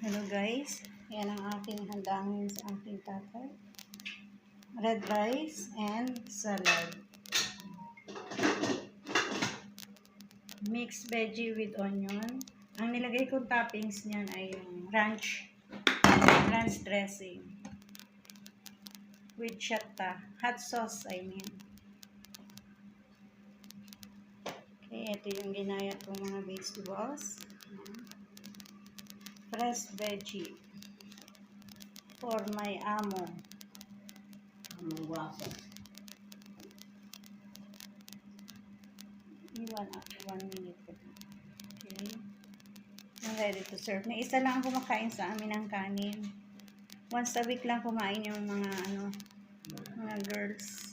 Hello guys, yan ang aking handangin sa aking tatay. Red rice and salad. Mixed veggie with onion. Ang nilagay kong toppings niyan ay yung ranch dressing. With hot sauce I mean. Okay, ito yung ginaya kong mga vegetables. Fresh veggie. For my amo. Anong guwapo? Iwan ako 1 minute. Okay. I'm ready to serve. May isa lang kumakain sa amin ng kanin. Once a week lang kumain yung mga girls.